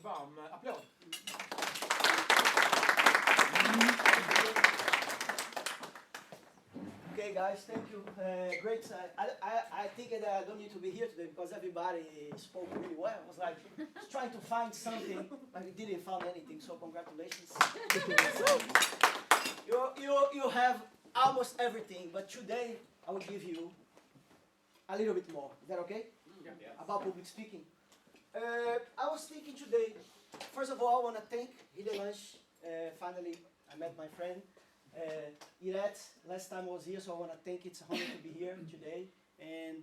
varm applåd. Okay, guys, thank you. Great. I think that I don't need to be here today because everybody spoke really well. I was like trying to find something, but we didn't find anything. So congratulations. you have almost everything, but today I will give you a little bit more. Is that okay? Yeah. About public speaking. I was thinking today. First of all, I want to thank Hyllielunchen. Finally, I met my friend. Iret, last time I was here, so I want to thank. It's an honor to be here today, and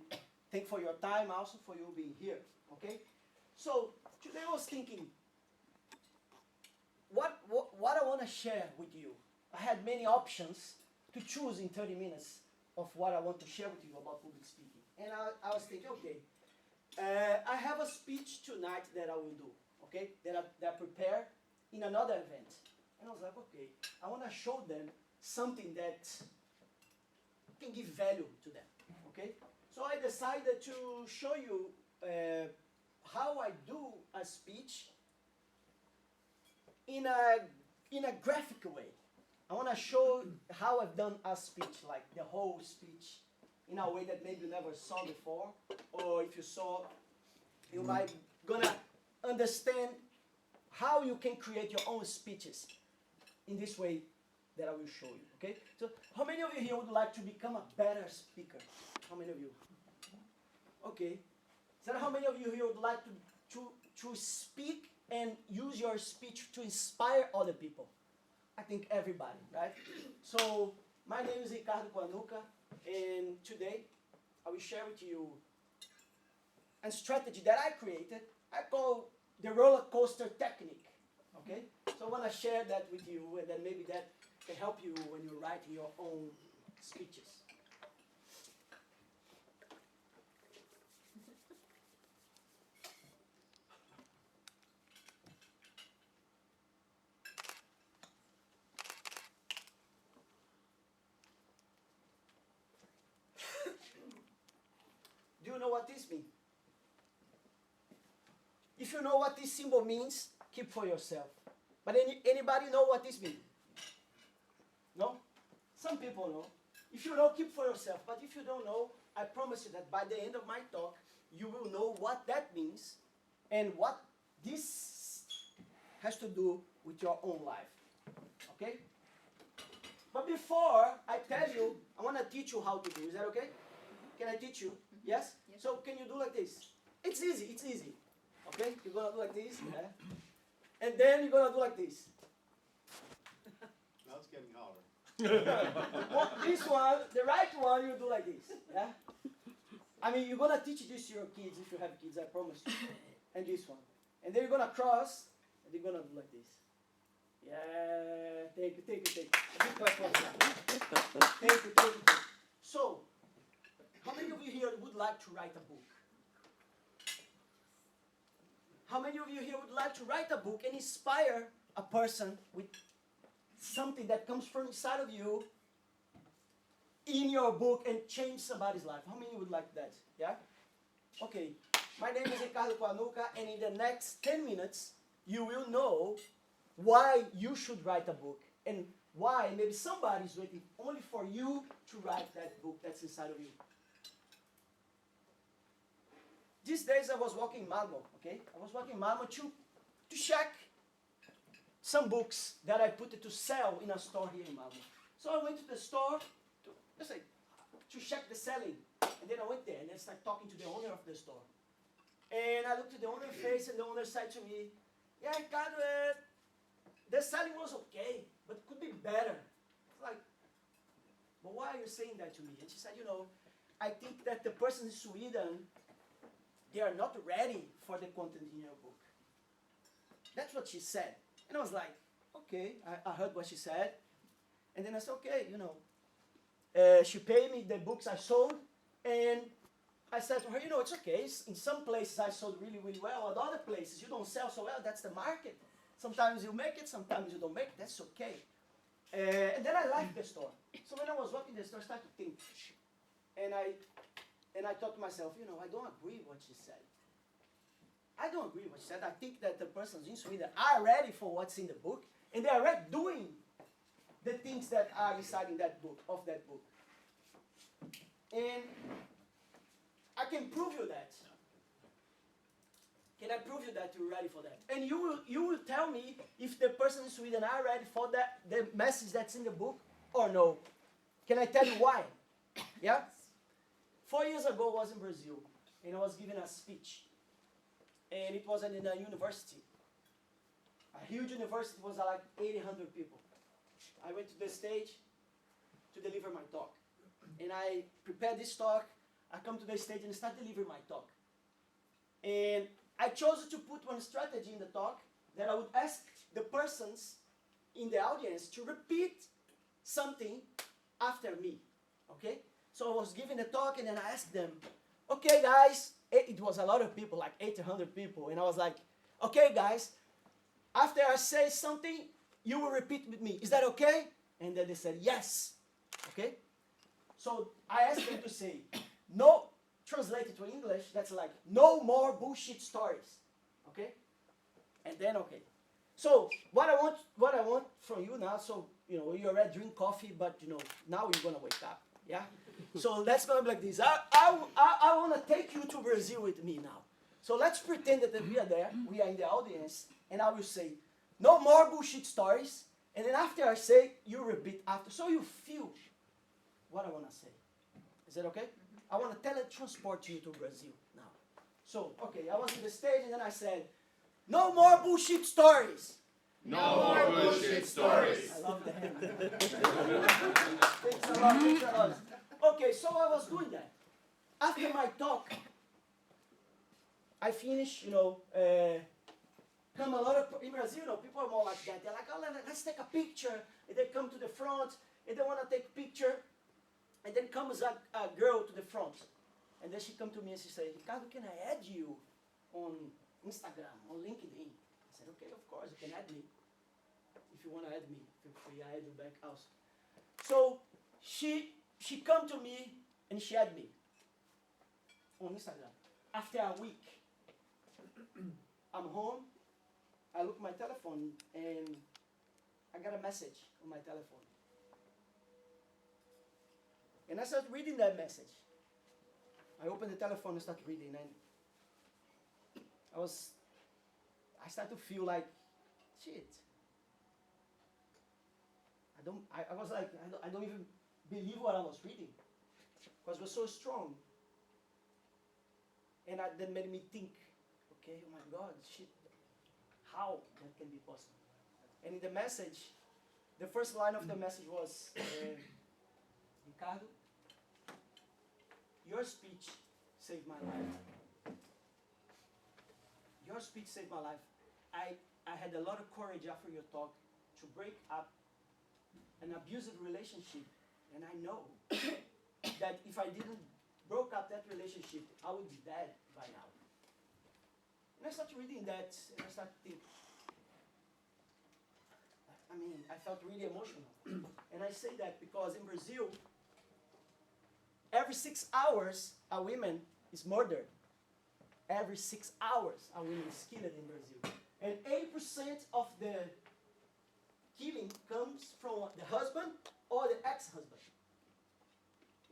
thank for your time, also for you being here. Okay, so today I was thinking, what I want to share with you. I had many options to choose in 30 minutes of what I want to share with you about public speaking, and I was thinking, okay, I have a speech tonight that I will do. Okay, that I prepare in another event. And I was like, okay, I want to show them something that can give value to them, okay? So I decided to show you how I do a speech in a graphic way. I want to show how I've done a speech, like the whole speech, in a way that maybe you never saw before, or if you saw, you might gonna understand how you can create your own speeches in this way that I will show you, okay? So how many of you here would like to become a better speaker? How many of you? Okay. So how many of you here would like to speak and use your speech to inspire other people? I think everybody, right? So my name is Ricardo Quanuca, and today I will share with you a strategy that I created. I call the roller coaster technique. Okay? So I want to share that with you, and then maybe that can help you when you're writing your own speeches. Do you know what this means? If you know what this symbol means, keep for yourself. But anybody know what this means? No? Some people know. If you know, keep for yourself. But if you don't know, I promise you that by the end of my talk, you will know what that means and what this has to do with your own life. Okay? But before I tell you, I want to teach you how to do. Is that okay? Can I teach you? Yes? Yes. So can you do like this? It's easy. It's easy. Okay? You're going to do like this. Yeah? And then you're going to do like this. Now it's getting harder. Well, this one, the right one, you do like this. Yeah? I mean, you're going to teach this to your kids if you have kids, I promise you. And this one. And then you're going to cross, and you're going to do like this. Yeah, thank you. A big clap for that. Thank you. So, how many of you here would like to write a book? How many of you here would like to write a book and inspire a person with something that comes from inside of you in your book and change somebody's life? How many would like that? Yeah? Okay. My name is Ricardo Quanuca, and in the next 10 minutes, you will know why you should write a book and why maybe somebody's waiting only for you to write that book that's inside of you. These days I was walking in Malmo, okay? I was walking in Malmo to check some books that I put to sell in a store here in Malmo. So I went to the store to check the selling. And then I went there and I started talking to the owner of the store. And I looked at the owner's face, and the owner said to me, yeah, Ricardo, the selling was okay, but could be better. It's like, but why are you saying that to me? And she said, I think that the person in Sweden, they are not ready for the content in your book. That's what she said. And I was like, okay, I heard what she said. And then I said, okay, she paid me the books I sold, and I said to her, it's okay. In some places I sold really, really well. At other places you don't sell so well. That's the market. Sometimes you make it, sometimes you don't make it. That's okay. And then I liked the store. So when I was walking the store, I started to think. And I thought to myself, I don't agree with what she said. I don't agree with what she said. I think that the persons in Sweden are ready for what's in the book, and they are already doing the things that are inside in that book, of that book. And I can prove you that. Can I prove you that you're ready for that? And you will tell me if the person in Sweden are ready for that, the message that's in the book, or no. Can I tell you why? Yeah? 4 years ago, I was in Brazil, and I was giving a speech. And it was in a university. A huge university. It was like 800 people. I went to the stage to deliver my talk. And I prepared this talk. I come to the stage and start delivering my talk. And I chose to put one strategy in the talk that I would ask the persons in the audience to repeat something after me. Okay? So I was giving the talk and then I asked them, okay guys, it was a lot of people, like 800 people. And I was like, okay guys, after I say something, you will repeat with me. Is that okay? And then they said, yes. Okay? So I asked them to say, no, translated to English, that's like, no more bullshit stories. Okay? And then, okay. So what I want from you now, so, you already drink coffee, but, now you're going to wake up. Yeah? So let's go like this. I want to take you to Brazil with me now. So let's pretend that we are there, we are in the audience, and I will say, no more bullshit stories. And then after I say, you repeat after. So you feel what I want to say. Is that okay? I want to teletransport you to Brazil now. So, okay, I was on the stage and then I said, no more bullshit stories. No more bullshit stories. I love that. Thanks a lot, thanks a lot. Okay, so I was doing that. After my talk, I finished, come a lot of, in Brazil, people are more like that. They're like, oh, let's take a picture. And they come to the front, and they want to take a picture. And then comes a girl to the front. And then she come to me and she said, Ricardo, can I add you on Instagram, on LinkedIn? I said, okay, of course, you can add me. If you want to add me, feel free, I add you back also. So she come to me and she add me on Instagram. After a week, I'm home, I look at my telephone and I got a message on my telephone. And I started reading that message. I opened the telephone and started reading, and I started to feel like, shit. I was like, I don't even believe what I was reading, because it was so strong. And that made me think, okay, oh my God, shit, how that can be possible? And in the message, the first line of the message was, Ricardo, your speech saved my life. Your speech saved my life. I had a lot of courage after your talk to break up an abusive relationship. And I know that if I didn't broke up that relationship, I would be dead by now. And I started reading that, and I started thinking, I felt really emotional. And I say that because in Brazil, every 6 hours, a woman is murdered. Every 6 hours, a woman is killed in Brazil. And 80% of the killing comes from the husband or the ex-husband.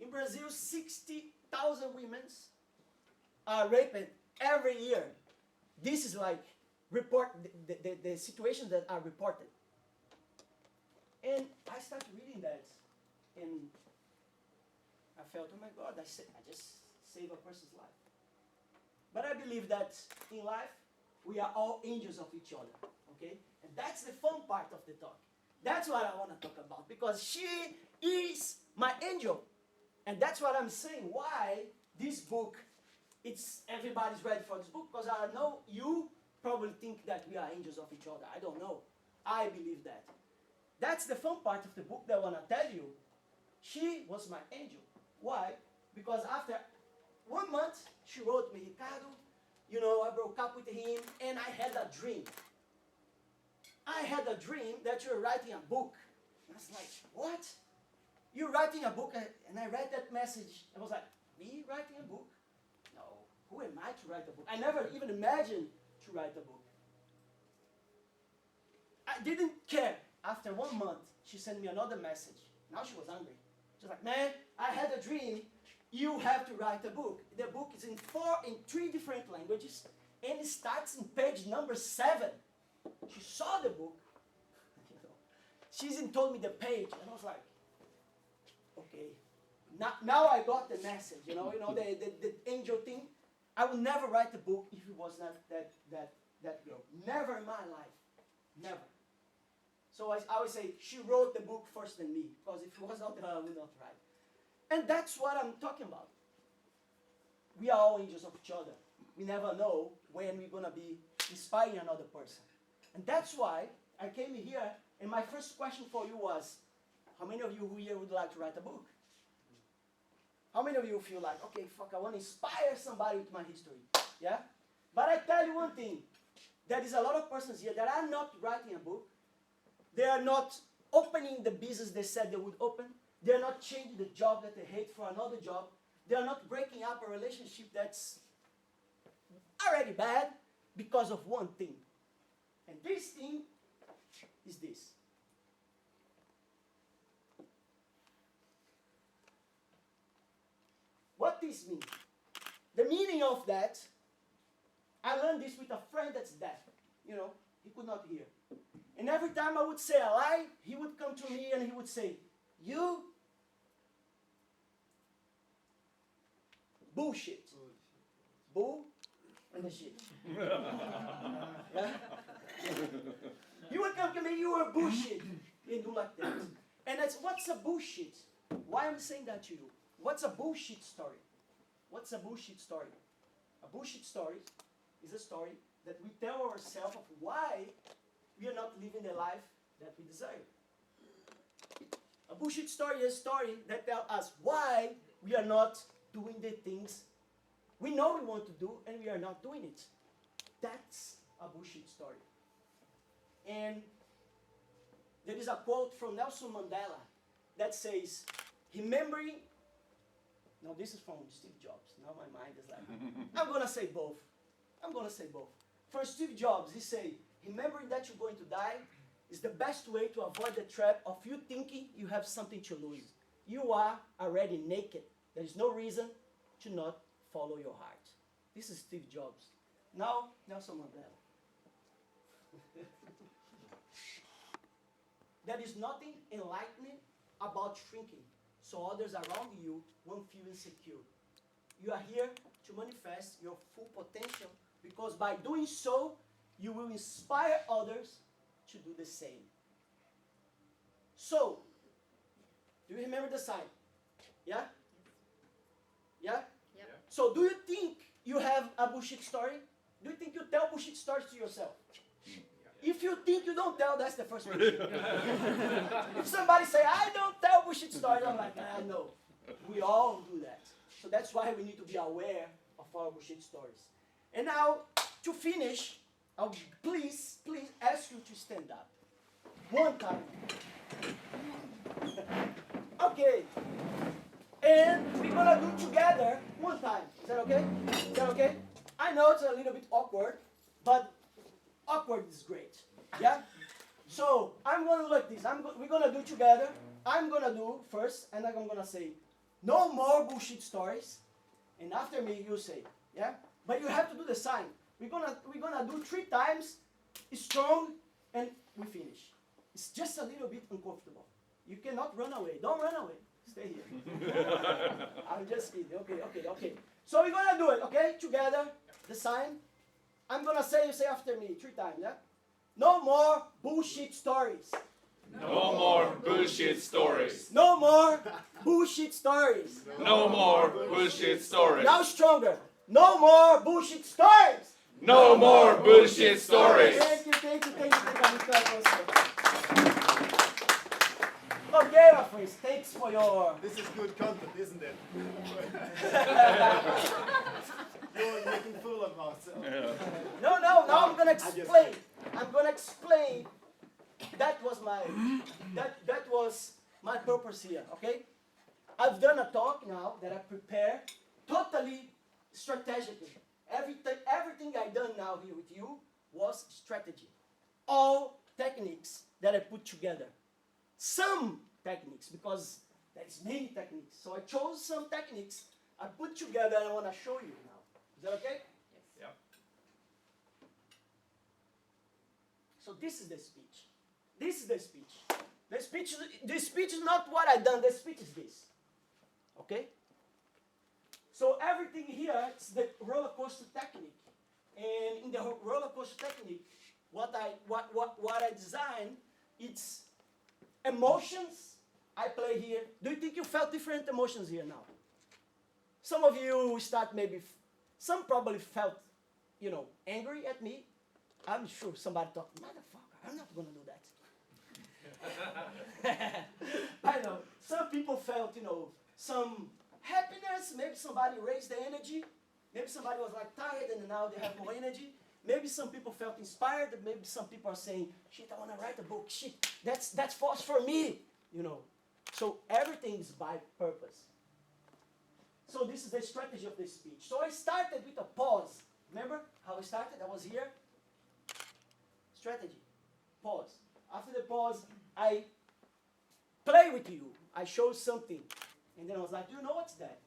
In Brazil, 60,000 women are raped every year. This is like the situations that are reported. And I started reading that, and I felt, oh my God, I just saved a person's life. But I believe that in life, we are all angels of each other, okay? And that's the fun part of the talk. That's what I want to talk about, because she is my angel. And that's what I'm saying, why this book, everybody's ready for this book, because I know you probably think that we are angels of each other. I don't know. I believe that. That's the fun part of the book that I want to tell you. She was my angel. Why? Because after 1 month, she wrote me, Ricardo, I broke up with him, and I had a dream. I had a dream that you're writing a book. And I was like, what? You're writing a book? And I read that message. I was like, me writing a book? No. Who am I to write a book? I never even imagined to write a book. I didn't care. After 1 month, she sent me another message. Now she was angry. She's like, man, I had a dream. You have to write a book. The book is in 3 different languages, and it starts in page number 7. She saw the book. She even told me the page, and I was like, okay. Now I got the message, the angel thing. I would never write a book if it was not that girl. Never in my life. Never. So I always say, she wrote the book first than me, because if it was not her, I would not write. And that's what I'm talking about. We are all angels of each other. We never know when we're going to be inspiring another person. And that's why I came here, and my first question for you was, how many of you here would like to write a book? How many of you feel like, okay, fuck, I want to inspire somebody with my history? Yeah? But I tell you one thing. There is a lot of persons here that are not writing a book. They are not opening the business they said they would open. They are not changing the job that they hate for another job. They are not breaking up a relationship that's already bad because of one thing. And this thing is this. What this means? The meaning of that, I learned this with a friend that's deaf. He could not hear. And every time I would say a lie, he would come to me and he would say, you bullshit. Bull and the shit. Yeah? You would come to me, you are bullshit. And do like that. And that's, what's a bullshit? Why am I saying that to you? What's a bullshit story? What's a bullshit story? A bullshit story is a story that we tell ourselves of why we are not living the life that we desire. A bullshit story is a story that tells us why we are not doing the things we know we want to do and we are not doing it. That's a bullshit story. And there is a quote from Nelson Mandela that says, remembering, no, this is from Steve Jobs. Now my mind is like, I'm going to say both. For Steve Jobs, he said, remembering that you're going to die is the best way to avoid the trap of you thinking you have something to lose. You are already naked. There is no reason to not follow your heart. This is Steve Jobs. Now, Nelson Mandela. There is nothing enlightening about shrinking, so others around you won't feel insecure. You are here to manifest your full potential, because by doing so, you will inspire others to do the same. So, do you remember the sign? Yeah? Yeah? Yep. So, do you think you have a bullshit story? Do you think you tell bullshit stories to yourself? If you think you don't tell, that's the first bullshit. If somebody say, I don't tell bullshit stories, I'm like, no. We all do that. So that's why we need to be aware of our bullshit stories. And now, to finish, I'll please ask you to stand up. One time. Okay. And we're going to do together one time. Is that okay? Is that okay? I know it's a little bit awkward, but awkward is great. Yeah? So, I'm going to do like this. We're going to do together. I'm going to do first, and I'm going to say, no more bullshit stories. And after me, you say, yeah? But you have to do the sign. We're gonna do 3 times, strong, and we finish. It's just a little bit uncomfortable. You cannot run away. Don't run away. Stay here. I'm just kidding. Okay. So we're gonna do it, okay? Together, the sign. I'm gonna say, you say after me 3 times, yeah? No more bullshit stories. No more bullshit stories. No more bullshit stories. No more bullshit stories. Now stronger. No more bullshit stories. No more bullshit stories. Thank you. Okay, my friends, thanks for your... This is good content, isn't it? You're making fool of myself. No, now I'm going to explain. That was my purpose here, okay? I've done a talk now that I prepared totally strategically. Everything I done now here with you was strategy. All techniques that I put together. Some techniques, because there's many techniques. So I chose some techniques I put together and I want to show you now. Is that okay? Yeah. So this is the speech. This is the speech. The speech is not what I done. The speech is this. Okay? So everything here is the roller coaster technique. And in the roller coaster technique, what I designed, it's emotions I play here. Do you think you felt different emotions here now? Some of you start maybe, some probably felt, angry at me. I'm sure somebody thought, motherfucker, I'm not going to do that. I know. Some people felt, some happiness. Maybe somebody raised the energy. Maybe somebody was like tired and now they have more energy. Maybe some people felt inspired. Maybe some people are saying, shit, I want to write a book. Shit, that's force for me. So everything is by purpose. So this is the strategy of the speech. So I started with a pause. Remember how I started? I was here. Strategy. Pause. After the pause, I play with you. I show something. And then I was like, do you know what's that?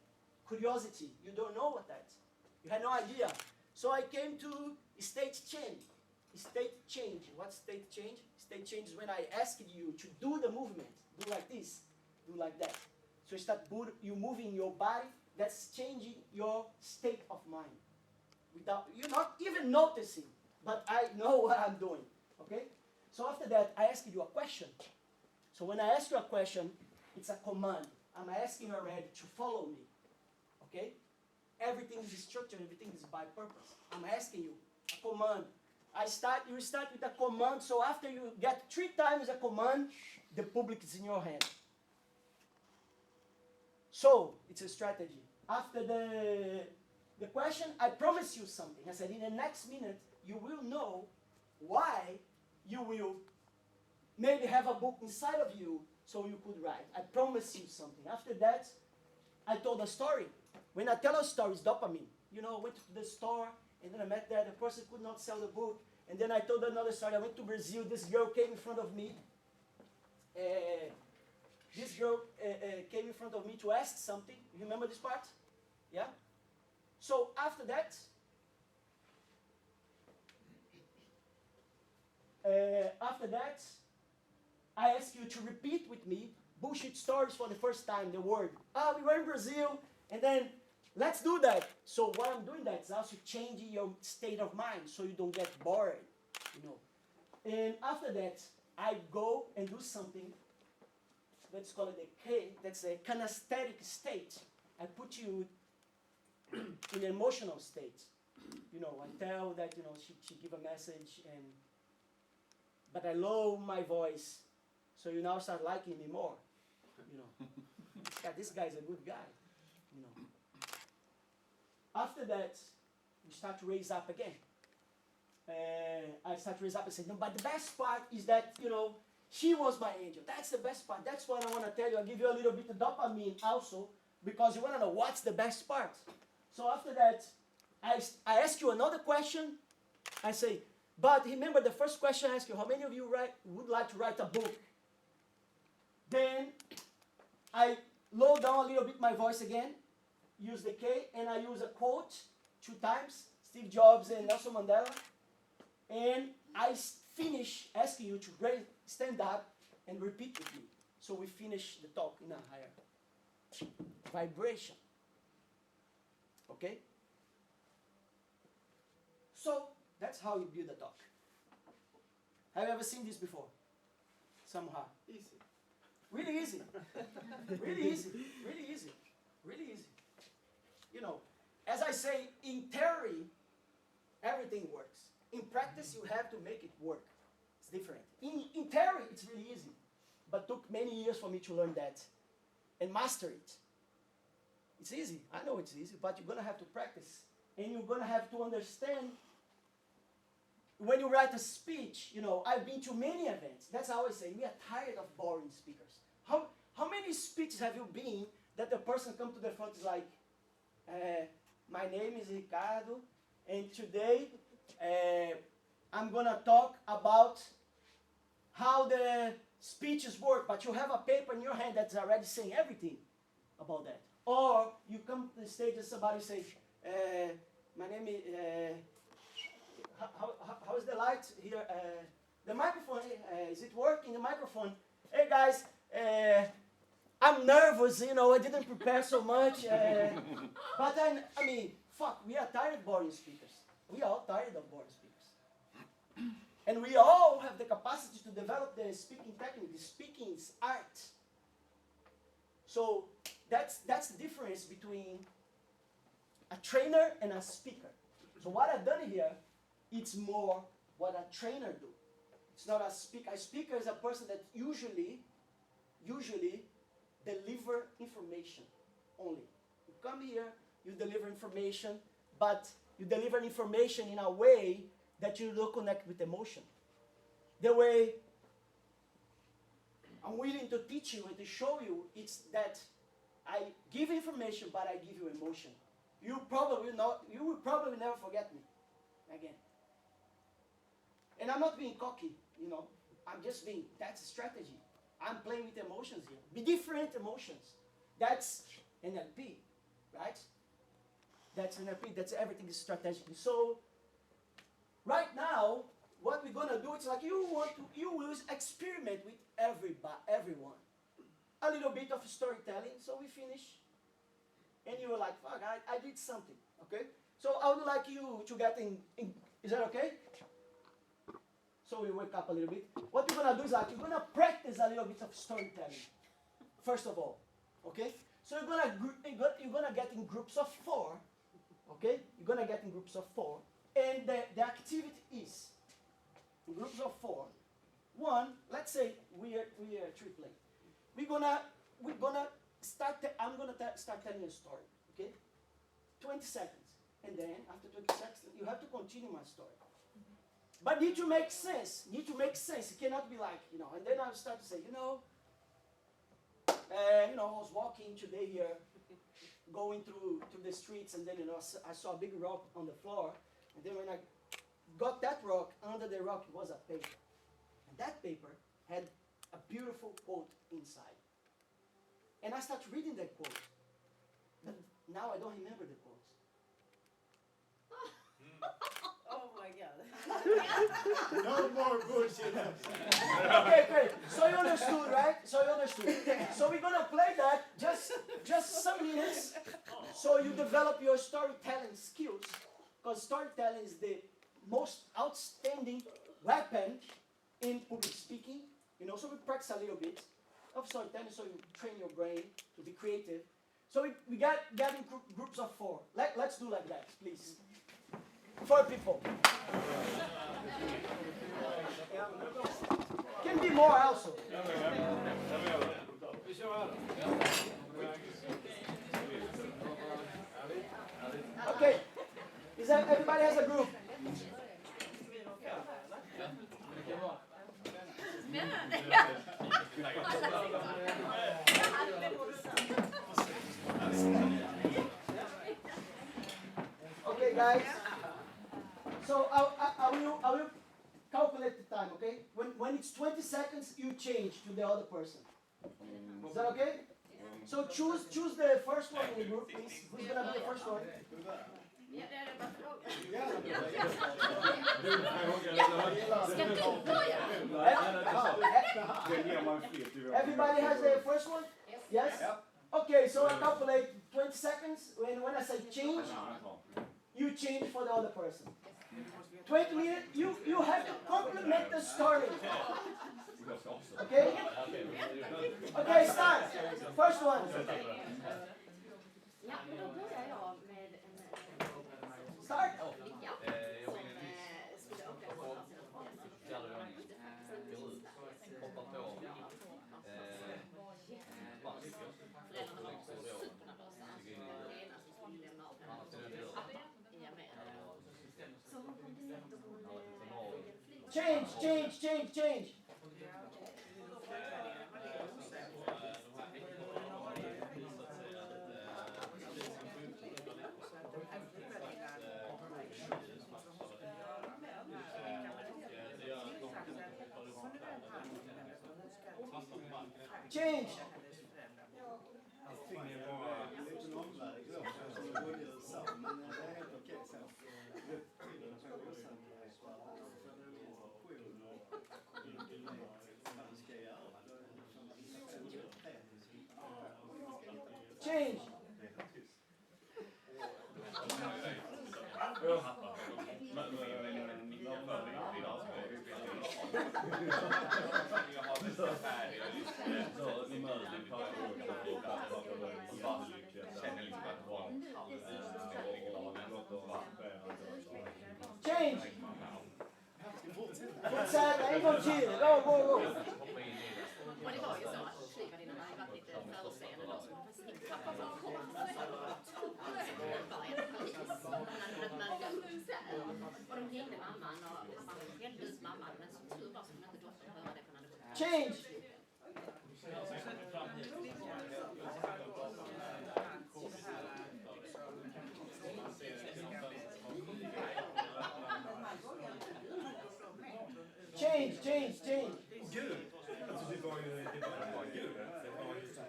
Curiosity. You don't know what that. You had no idea. So I came to state change. State change. What's state change? State change is when I asked you to do the movement. Do like this. Do like that. So you moving your body. That's changing your state of mind. You're not even noticing. But I know what I'm doing. Okay? So after that, I asked you a question. So when I ask you a question, it's a command. I'm asking you already to follow me. Okay? Everything is structured, everything is by purpose. I'm asking you a command. You start with a command, so after you get 3 times a command, the public is in your hand. So, it's a strategy. After the question, I promise you something. I said, in the next minute, you will know why you will maybe have a book inside of you so you could write. I promise you something. After that, I told a story. When I tell a story, it's dopamine. I went to the store, and then I met there. The person could not sell the book. And then I told another story. I went to Brazil. This girl came in front of me. Came in front of me to ask something. You remember this part? Yeah? So after that, I ask you to repeat with me bullshit stories for the first time, the word. We were in Brazil, and then let's do that. So what I'm doing that is also changing your state of mind so you don't get bored, And after that, I go and do something let's call it a K, that's a kinesthetic state. I put you in an emotional state. I tell that, she give a message, but I lower my voice, so you now start liking me more. This guy's a good guy. After that, we start to raise up again. I start to raise up and say, no, but the best part is that, she was my angel. That's the best part. That's what I want to tell you. I'll give you a little bit of dopamine also, because you want to know what's the best part. So after that, I ask you another question. I say, but remember the first question I asked you, how many of you would like to write a book? Then I low down a little bit my voice again, use the K, and I use a quote 2 times, Steve Jobs and Nelson Mandela. And I finish asking you to stand up and repeat with me. So we finish the talk in a higher vibration. Okay? So that's how you build a talk. Have you ever seen this before? Somehow. Easy. Really easy. Really easy. Really easy. Really easy. As I say, in theory, everything works. In practice, you have to make it work. It's different. In theory, it's really easy. But took many years for me to learn that and master it. It's easy. I know it's easy, but you're going to have to practice. And you're going to have to understand when you write a speech, I've been to many events. That's how I say, we are tired of boring speakers. How many speeches have you been that the person comes to the front is like, my name is Ricardo, and today I'm going to talk about how the speeches work, but you have a paper in your hand that's already saying everything about that. Or you come to the stage and somebody says, my name is, how is the light here? The microphone, is it working, the microphone? Hey guys, I'm nervous, you know, I didn't prepare so much. But I mean, fuck, we are tired of boring speakers. We are all tired of boring speakers. And we all have the capacity to develop the speaking technique. The speaking is art. So that's the difference between a trainer and a speaker. So what I've done here, it's more what a trainer do. It's not a speaker. A speaker is a person that usually deliver information only. You come here, you deliver information, but you deliver information in a way that you don't connect with emotion. The way I'm willing to teach you and to show you, it's that I give information, but I give you emotion. You will probably never forget me again. And I'm not being cocky, you know. I'm just being, that's a strategy. I'm playing with emotions here. Be different emotions. That's NLP, right? That's NLP, that's everything is strategic. So, right now, what we're gonna do, it's like you will experiment with everyone. A little bit of storytelling, so we finish. And you were like, fuck, I did something, okay? So I would like you to get in, is that okay? So we wake up a little bit. What you're gonna do is like, you're gonna practice a little bit of storytelling, first of all, okay? So you're gonna get in groups of 4, okay? You're gonna get in groups of 4, and the activity is, in groups of 4, 1, let's say we are triplet. We're gonna start, I'm gonna start telling a story, okay? 20 seconds, and then after 20 seconds, you have to continue my story. But need to make sense. It cannot be like, you know, and then I'll start to say, I was walking today here, going through the streets, and then, I saw a big rock on the floor, and then when I got that rock, under the rock was a paper. And that paper had a beautiful quote inside. And I started reading that quote. But now I don't remember the quote. Oh my God. No more bullshit. Okay, great. So you understood, right? So we're gonna play that just some minutes, so you develop your storytelling skills, because storytelling is the most outstanding weapon in public speaking. So we practice a little bit of storytelling, so you train your brain to be creative. So we get in groups of 4. Let's do like that, please. 4 people. Can be more also. Okay. Everybody has a group? Okay, guys. So I will calculate the time, okay? When it's 20 seconds, you change to the other person. Is that okay? So choose the first one in the group, please. Who's gonna be the first one? Everybody has the first one? Yes? Okay, so I calculate 20 seconds. When I say change, you change for the other person. 20 minutes, you have to complement the story. Okay? Okay, start. First one. Ja, men då börjar jag med Start. ja, som skulle upprätthålla Change. Change. Allting är bara en liten omväg då, som det borde sa, men det är helt okej så. Change. Change. Fortsätt, en gång till. Go, go, go. Och det var ju så att flygvärdinnan hade varit lite förutseende då, så hon fick pappa som kom. Och de ringde mamman och pappan skällde ut mamman, men som tur var så kunde inte dottern höra det för hon hade gått. Change. Change, change, change. Gud! Alltså det var ju bara Gud. Det var ju som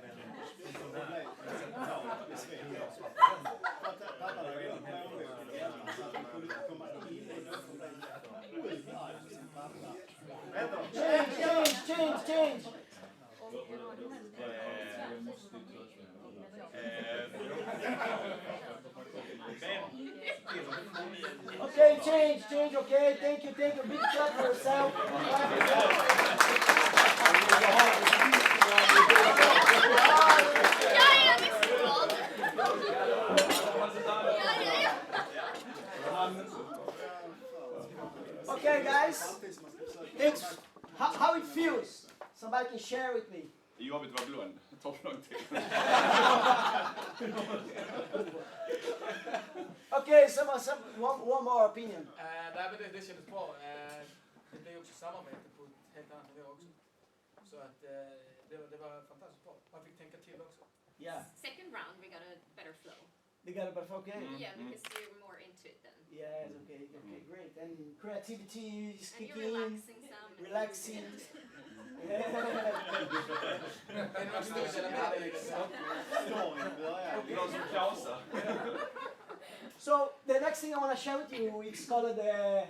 pappa hade redan så att han kunde komma in och då kom det sjukt arg på sin pappa. Change, change, change, change. Okay, change, change, okay. Thank you, thank you. Big clap for yourself. Clap yourself. Okay, guys. Thanks. How it feels? Somebody can share with me. Det är jobbigt att vara blond. Det tar för lång tid. Okay, one more opinion. Nej, men det kändes bra. Det blev också samarbete på ett helt annat nivå också. Så att det var fantastiskt bra. Man fick tänka till också. Yeah, Second round we got a better flow. they got it, but okay. Yeah, because you're more into it then. Yes, okay, okay, great. And creativity is And you're kicking in, relaxing some. relaxing. Men man skulle känna med det liksom. Någon som kaosar. So the next thing I want to share with you is called the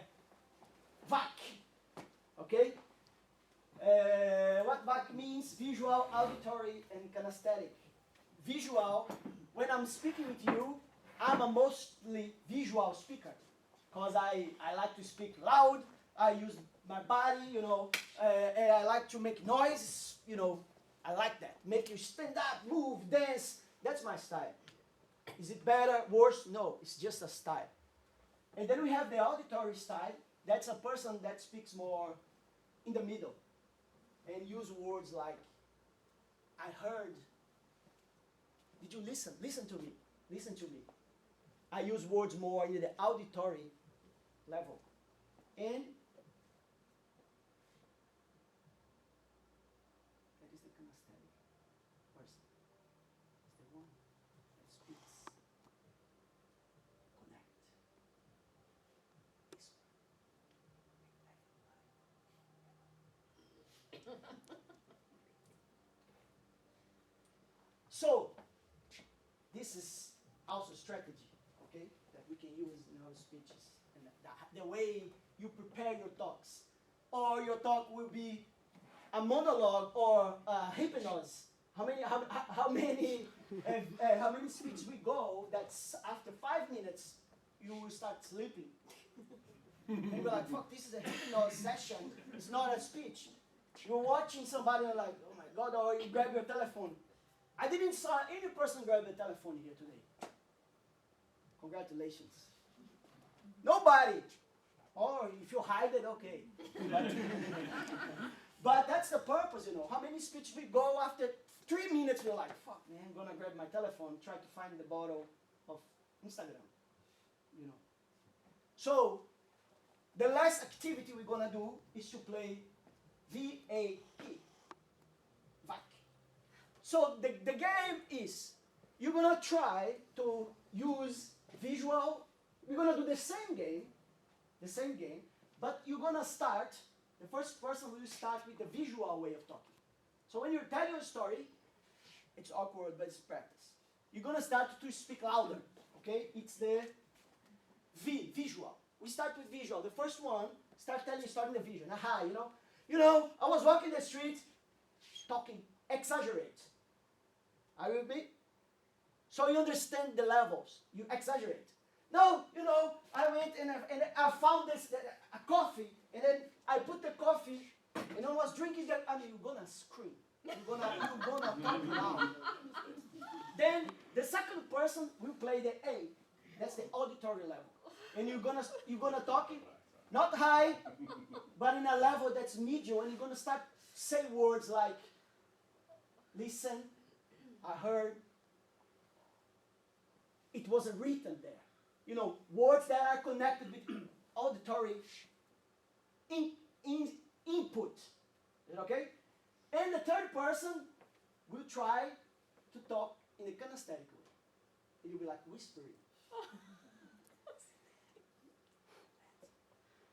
VAC. Okay. What VAC means? Visual, auditory, and kinesthetic. Visual. When I'm speaking with you, I'm a mostly visual speaker because I like to speak loud. I use my body, you know, and I like to make noise, you know. I like that. Make you stand up, move, dance. That's my style. Is it better, worse? No, it's just a style. And then we have the auditory style. That's a person that speaks more in the middle and use words like, I heard. Did you listen? Listen to me. Listen to me. I use words more in the auditory level. And that is the kinesthetic person. It's the one that speaks, connect, So, this is also strategy, okay, that we can use in our speeches. And the way you prepare your talks. Or your talk will be a monologue or a hypnosis. How many speeches we go that's after 5 minutes you will start sleeping. And you're like, fuck, this is a hypnosis session. It's not a speech. You're watching somebody and like, oh my God, or you grab your telephone. I didn't saw any person grab the telephone here today. Congratulations. Nobody. Or if you hide it, okay. But that's the purpose, you know. How many speeches we go after 3 minutes, we're like, fuck, man, I'm gonna grab my telephone, try to find the bottle of Instagram, you know. So, the last activity we're gonna do is to play VAP. VAC. So the game is, you're gonna try to use visual, we're gonna do the same game, but you're gonna start, the first person will start with the visual way of talking. So when you tell your story, it's awkward, but it's practice. You're gonna start to speak louder, okay? It's the visual. We start with visual. The first one, start telling, starting the vision. Aha, you know, I was walking the street, talking, exaggerate. Are you with me? So you understand the levels. You exaggerate. No, I went and I found a coffee, and then I put the coffee, and I was drinking that. I mean, you're gonna scream. You're gonna talk loud. Then the second person will play the A. That's the auditory level, and you're gonna talk not high, but in a level that's medium, and you're gonna start say words like, listen, I heard. It wasn't written there. Words that are connected with auditory input. Is that okay? And the third person will try to talk in a kinesthetic way. It will be like whispering.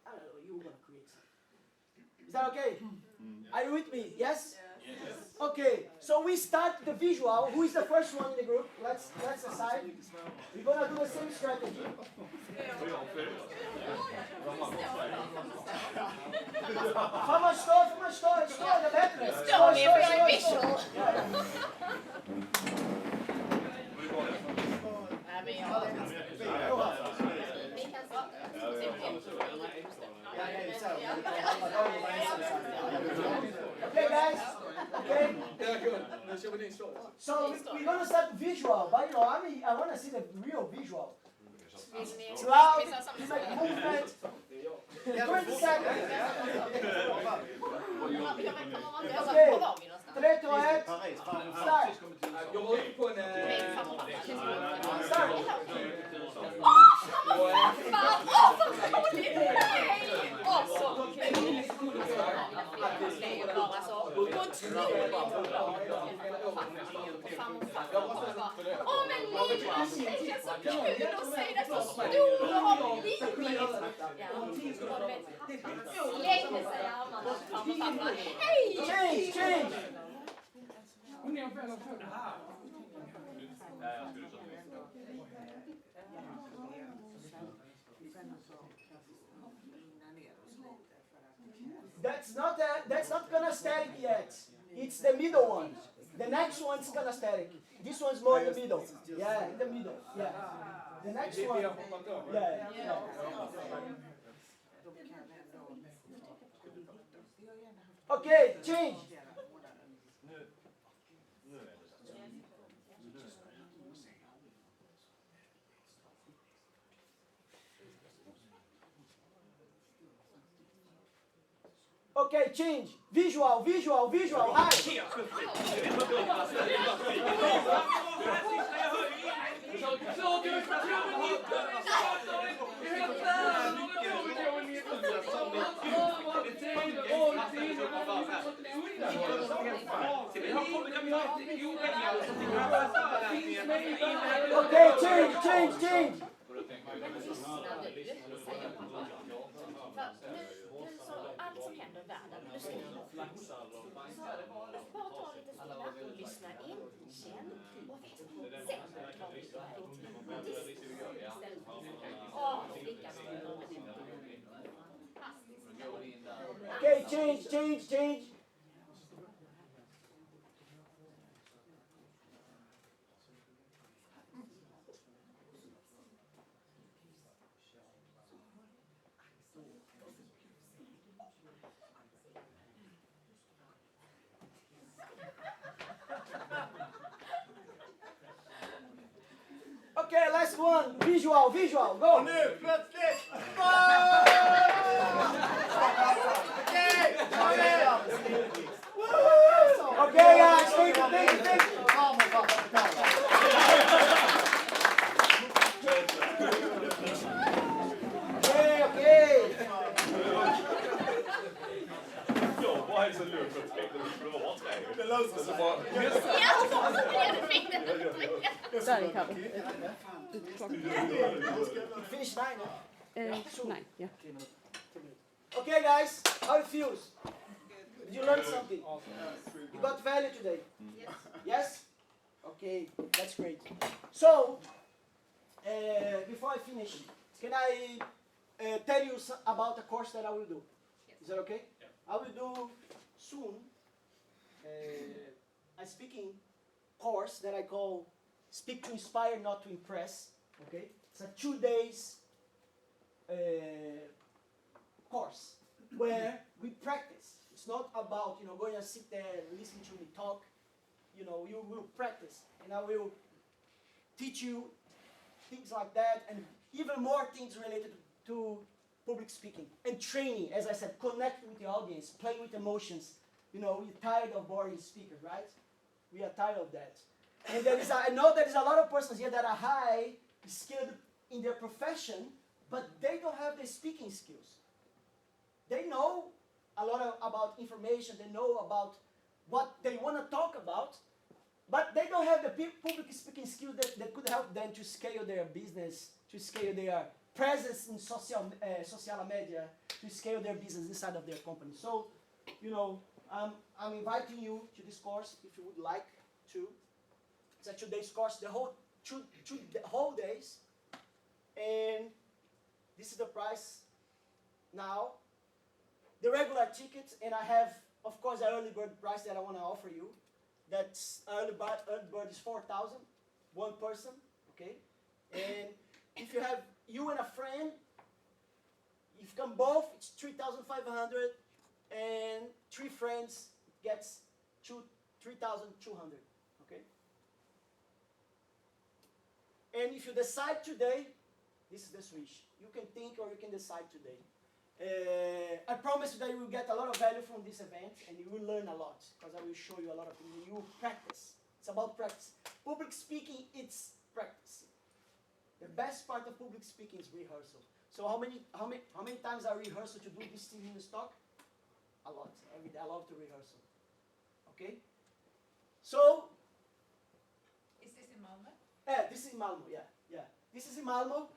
I don't know, you're going to create something. Is that okay? Are you with me? Yes? Yes. Okay, so we start the visual. Who is the first one in the group? Let's decide. We're gonna do the same strategy. Fama står, det är bättre. Står ni för jag är visual? Nej, men Okay, guys. Okay. Yeah, good. Nu kör vi din story. So we're gonna start visual, but I want to see the real visual. It's loud. It's like movement. 20 seconds. Okay. 3, 2, 1. Start. Jag var ute på en... Start. Change. That's not kinesthetic yet. It's the middle one. The next one's kinesthetic. This one's more in the middle. Yeah, in the middle. Yeah. The next one. Yeah. Okay, change. Okay, change. Visual. High. Okay, change. Allt som händer i världen, du ska bara ta lite stilla och lyssna in, känn och sen tar vi Okay, change. Okay, last one. Visual. Go. Nu, plötsligt! Okay, guys, think. Okay. Why is it lugnt att tänka att det var tre? Det löser sig. Där är kabel. Finish 9. Nej, ja. Okay, guys, how it feels? Did you learn something? You got value today? Yes. Yes? Okay, that's great. So, before I finish, can I tell you about a course that I will do? Yes. Is that okay? Yeah. I will do soon a speaking course that I call Speak to Inspire, Not to Impress. Okay? It's a 2 days course where we practice. It's not about going and sit there and listen to me talk. You will practice, and I will teach you things like that, and even more things related to public speaking and training. As I said, connect with the audience, play with emotions. We're tired of boring speakers, right? We are tired of that. And I know there is a lot of persons here that are high skilled in their profession, but they don't have the speaking skills. They know a lot about information. They know about what they want to talk about, but they don't have the public speaking skills that could help them to scale their business, to scale their presence in social media, to scale their business inside of their company. So, I'm inviting you to this course if you would like to. It's a 2 days course, the whole whole days, and this is the price now. The regular ticket, and I have, of course, an early bird price that I want to offer you. That's early bird is 4,000, one person, okay? And if you have you and a friend, if you come both, it's 3,500, and 3 friends gets 3,200, okay? And if you decide today, this is the switch. You can think or you can decide today. I promise you that you will get a lot of value from this event, and you will learn a lot, because I will show you a lot of things. You will practice. It's about practice. Public speaking, it's practice. The best part of public speaking is rehearsal. So how many times I rehearse to do this thing in this talk? A lot. Every day I love to rehearsal. Okay? So, Is this in Malmö? this is in Malmö, yeah. This is in Malmö.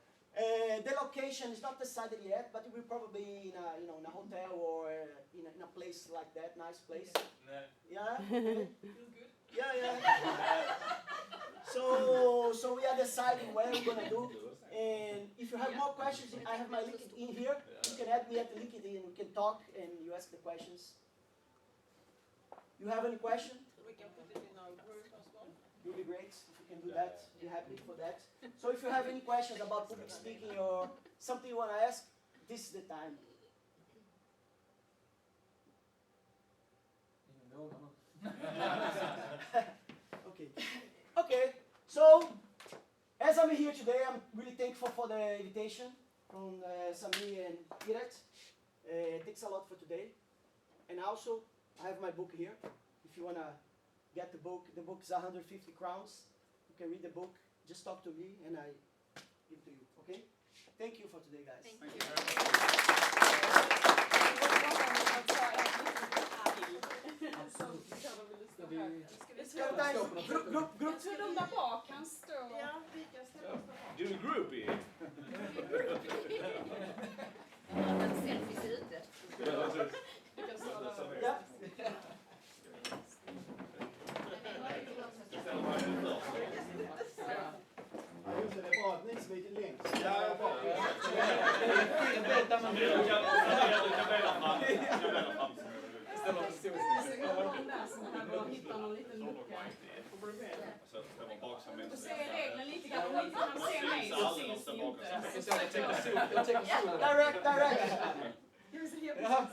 The location is not decided yet, but it will probably be in a hotel or in a place like that, nice place. No. Yeah. Feel good? Yeah. So we are deciding where we're gonna do. And if you have more questions, I have my LinkedIn here. You can add me at LinkedIn and we can talk and you ask the questions. You have any question? We can put it in our group as well. It would be great if you can do that. Be happy for that. So if you have any questions about public speaking or something you want to ask, this is the time. Okay. So as I'm here today, I'm really thankful for the invitation from Sami and Kiret. It takes a lot for today. And also, I have my book here. If you want to get the book is 150 crowns. You can read the book. Just talk to me and I give to you. Okay? Thank you for today, guys. Thank you. Jag tror de där bak kan stå. Ja, vi kan ställa oss där. Do a groupie. En selfies ute. Vi kan stå där. Ja. Det är bra att ni som gick längst. Hitta någon liten lucka. Och se reglerna lite grann. Om inte kan se mig så syns det inte. Direct. Ska vi se här precis.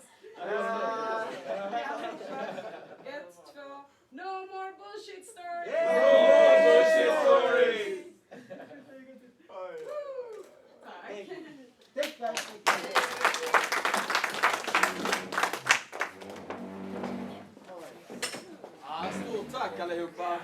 1, 2. No more bullshit stories! Bullshit stories! Tack. Tack, guys. Stort tack allihopa.